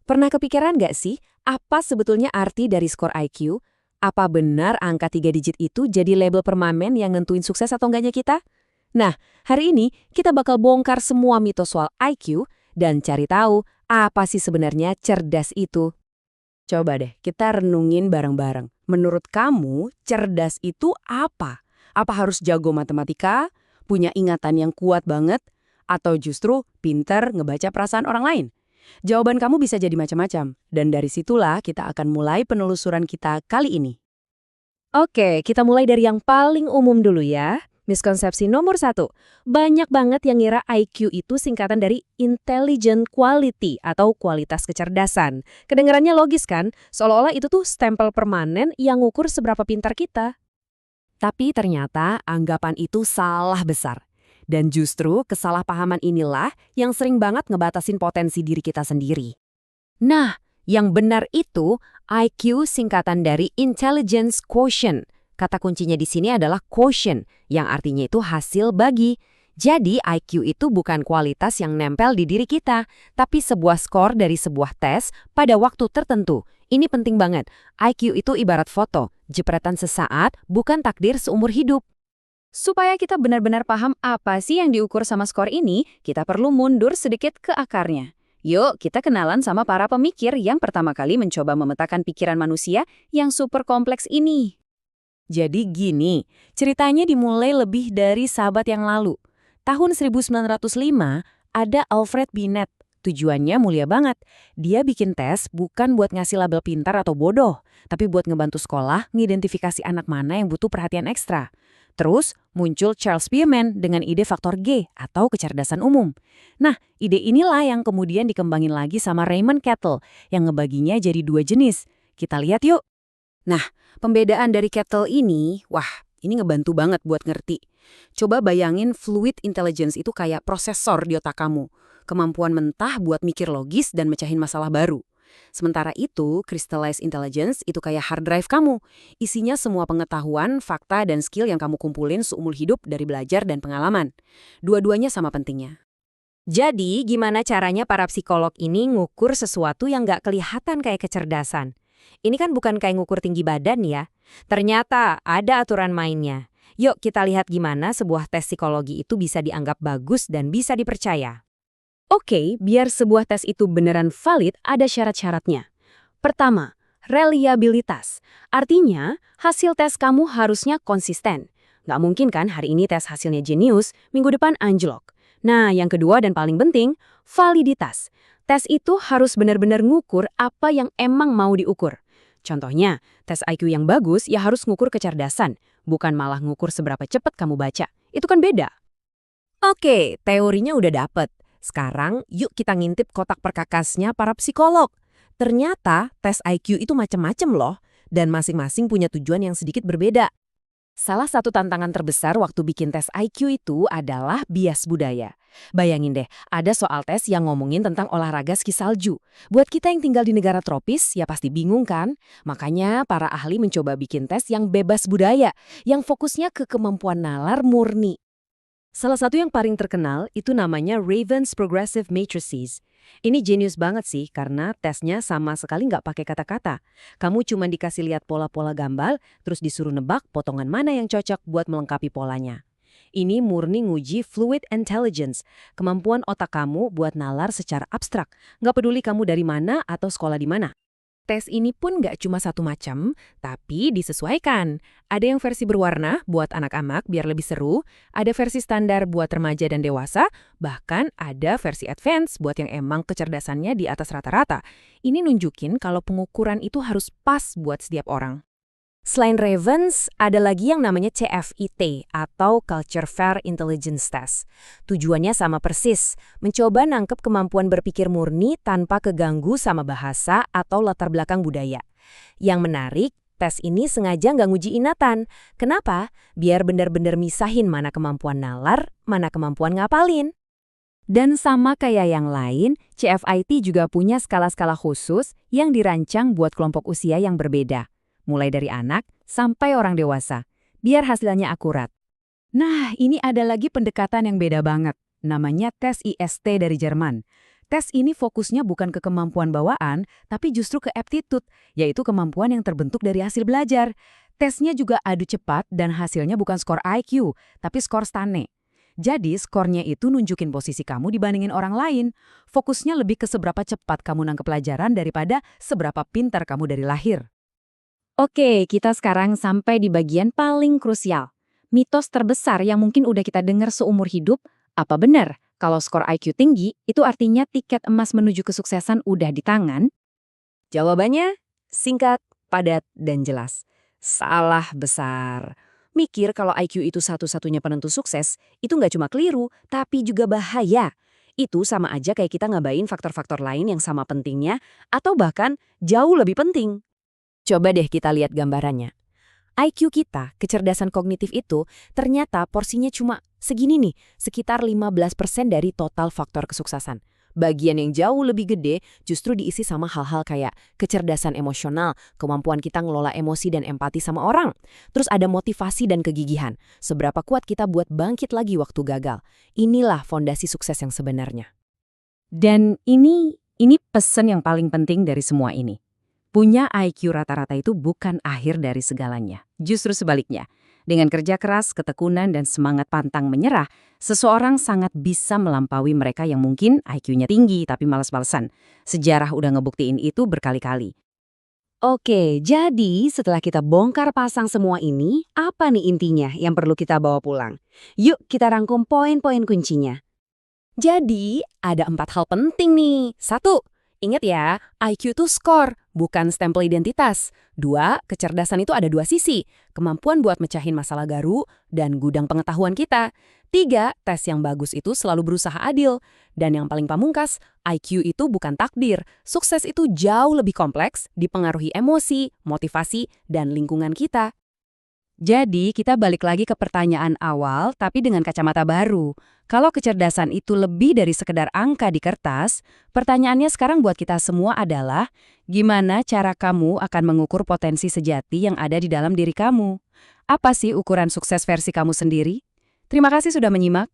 Pernah kepikiran nggak sih, apa sebetulnya arti dari skor IQ? Apa benar angka 3 digit itu jadi label permanen yang nentuin sukses atau enggaknya kita? Nah, hari ini kita bakal bongkar semua mitos soal IQ dan cari tahu apa sih sebenarnya cerdas itu. Coba deh, kita renungin bareng-bareng. Menurut kamu, cerdas itu apa? Apa harus jago matematika, punya ingatan yang kuat banget, atau justru pinter ngebaca perasaan orang lain? Jawaban kamu bisa jadi macam-macam, dan dari situlah kita akan mulai penelusuran kita kali ini. Oke, kita mulai dari yang paling umum dulu ya. Miskonsepsi nomor 1. Banyak banget yang ngira IQ itu singkatan dari Intelligent Quality atau kualitas kecerdasan. Kedengarannya logis kan? Seolah-olah itu tuh stempel permanen yang ngukur seberapa pintar kita. Tapi ternyata anggapan itu salah besar. Dan justru kesalahpahaman inilah yang sering banget ngebatasin potensi diri kita sendiri. Nah, yang benar itu IQ singkatan dari Intelligence Quotient. Kata kuncinya di sini adalah quotient, yang artinya itu hasil bagi. Jadi IQ itu bukan kualitas yang nempel di diri kita, tapi sebuah skor dari sebuah tes pada waktu tertentu. Ini penting banget. IQ itu ibarat foto, jepretan sesaat, bukan takdir seumur hidup. Supaya kita benar-benar paham apa sih yang diukur sama skor ini, kita perlu mundur sedikit ke akarnya. Yuk, kita kenalan sama para pemikir yang pertama kali mencoba memetakan pikiran manusia yang super kompleks ini. Jadi gini, ceritanya dimulai lebih dari sabad yang lalu. Tahun 1905, ada Alfred Binet. Tujuannya mulia banget. Dia bikin tes bukan buat ngasih label pintar atau bodoh, tapi buat ngebantu sekolah ngidentifikasi anak mana yang butuh perhatian ekstra. Terus muncul Charles Spearman dengan ide faktor G atau kecerdasan umum. Nah, ide inilah yang kemudian dikembangin lagi sama Raymond Cattell yang ngebaginya jadi 2 jenis. Kita lihat yuk. Nah, pembedaan dari Cattell ini, wah, ini ngebantu banget buat ngerti. Coba bayangin fluid intelligence itu kayak prosesor di otak kamu. Kemampuan mentah buat mikir logis dan mecahin masalah baru. Sementara itu, crystallized intelligence itu kayak hard drive kamu. Isinya semua pengetahuan, fakta, dan skill yang kamu kumpulin seumur hidup dari belajar dan pengalaman. Dua-duanya sama pentingnya. Jadi, gimana caranya para psikolog ini ngukur sesuatu yang nggak kelihatan kayak kecerdasan? Ini kan bukan kayak ngukur tinggi badan ya. Ternyata ada aturan mainnya. Yuk kita lihat gimana sebuah tes psikologi itu bisa dianggap bagus dan bisa dipercaya. Oke, biar sebuah tes itu beneran valid, ada syarat-syaratnya. Pertama, reliabilitas. Artinya, hasil tes kamu harusnya konsisten. Nggak mungkin kan hari ini tes hasilnya jenius, minggu depan anjlok. Nah, yang kedua dan paling penting, validitas. Tes itu harus benar-benar ngukur apa yang emang mau diukur. Contohnya, tes IQ yang bagus ya harus ngukur kecerdasan, bukan malah ngukur seberapa cepat kamu baca. Itu kan beda. Oke, teorinya udah dapet. Sekarang yuk kita ngintip kotak perkakasnya para psikolog. Ternyata tes IQ itu macem-macem loh, dan masing-masing punya tujuan yang sedikit berbeda. Salah satu tantangan terbesar waktu bikin tes IQ itu adalah bias budaya. Bayangin deh, ada soal tes yang ngomongin tentang olahraga ski salju. Buat kita yang tinggal di negara tropis, ya pasti bingung kan? Makanya para ahli mencoba bikin tes yang bebas budaya, yang fokusnya ke kemampuan nalar murni. Salah satu yang paling terkenal itu namanya Raven's Progressive Matrices. Ini jenius banget sih karena tesnya sama sekali nggak pakai kata-kata. Kamu cuma dikasih lihat pola-pola gambar, terus disuruh nebak potongan mana yang cocok buat melengkapi polanya. Ini murni nguji fluid intelligence, kemampuan otak kamu buat nalar secara abstrak. Nggak peduli kamu dari mana atau sekolah di mana. Tes ini pun nggak cuma satu macam, tapi disesuaikan. Ada yang versi berwarna buat anak-anak biar lebih seru, ada versi standar buat remaja dan dewasa, bahkan ada versi advance buat yang emang kecerdasannya di atas rata-rata. Ini nunjukin kalau pengukuran itu harus pas buat setiap orang. Selain Ravens, ada lagi yang namanya CFIT atau Culture Fair Intelligence Test. Tujuannya sama persis, mencoba nangkep kemampuan berpikir murni tanpa keganggu sama bahasa atau latar belakang budaya. Yang menarik, tes ini sengaja nggak nguji ingatan. Kenapa? Biar benar-benar misahin mana kemampuan nalar, mana kemampuan ngapalin. Dan sama kayak yang lain, CFIT juga punya skala-skala khusus yang dirancang buat kelompok usia yang berbeda. Mulai dari anak sampai orang dewasa, biar hasilnya akurat. Nah, ini ada lagi pendekatan yang beda banget, namanya tes IST dari Jerman. Tes ini fokusnya bukan ke kemampuan bawaan, tapi justru ke aptitude, yaitu kemampuan yang terbentuk dari hasil belajar. Tesnya juga adu cepat dan hasilnya bukan skor IQ, tapi skor STANE. Jadi, skornya itu nunjukin posisi kamu dibandingin orang lain. Fokusnya lebih ke seberapa cepat kamu nangkep pelajaran daripada seberapa pintar kamu dari lahir. Oke, kita sekarang sampai di bagian paling krusial. Mitos terbesar yang mungkin udah kita dengar seumur hidup, apa benar kalau skor IQ tinggi itu artinya tiket emas menuju kesuksesan udah di tangan? Jawabannya singkat, padat, dan jelas. Salah besar. Mikir kalau IQ itu satu-satunya penentu sukses, itu nggak cuma keliru, tapi juga bahaya. Itu sama aja kayak kita ngabain faktor-faktor lain yang sama pentingnya, atau bahkan jauh lebih penting. Coba deh kita lihat gambarannya. IQ kita, kecerdasan kognitif itu, ternyata porsinya cuma segini nih, sekitar 15% dari total faktor kesuksesan. Bagian yang jauh lebih gede justru diisi sama hal-hal kayak kecerdasan emosional, kemampuan kita ngelola emosi dan empati sama orang. Terus ada motivasi dan kegigihan, seberapa kuat kita buat bangkit lagi waktu gagal. Inilah fondasi sukses yang sebenarnya. Dan ini pesan yang paling penting dari semua ini. Punya IQ rata-rata itu bukan akhir dari segalanya. Justru sebaliknya. Dengan kerja keras, ketekunan, dan semangat pantang menyerah, seseorang sangat bisa melampaui mereka yang mungkin IQ-nya tinggi tapi malas-malesan. Sejarah udah ngebuktiin itu berkali-kali. Oke, jadi setelah kita bongkar pasang semua ini, apa nih intinya yang perlu kita bawa pulang? Yuk kita rangkum poin-poin kuncinya. Jadi, ada 4 hal penting nih. 1. Ingat ya, IQ itu skor, bukan stempel identitas. 2. Kecerdasan itu ada 2 sisi, kemampuan buat mecahin masalah garu dan gudang pengetahuan kita. 3. Tes yang bagus itu selalu berusaha adil. Dan yang paling pamungkas, IQ itu bukan takdir. Sukses itu jauh lebih kompleks, dipengaruhi emosi, motivasi, dan lingkungan kita. Jadi, kita balik lagi ke pertanyaan awal, tapi dengan kacamata baru. Kalau kecerdasan itu lebih dari sekedar angka di kertas, pertanyaannya sekarang buat kita semua adalah, gimana cara kamu akan mengukur potensi sejati yang ada di dalam diri kamu? Apa sih ukuran sukses versi kamu sendiri? Terima kasih sudah menyimak.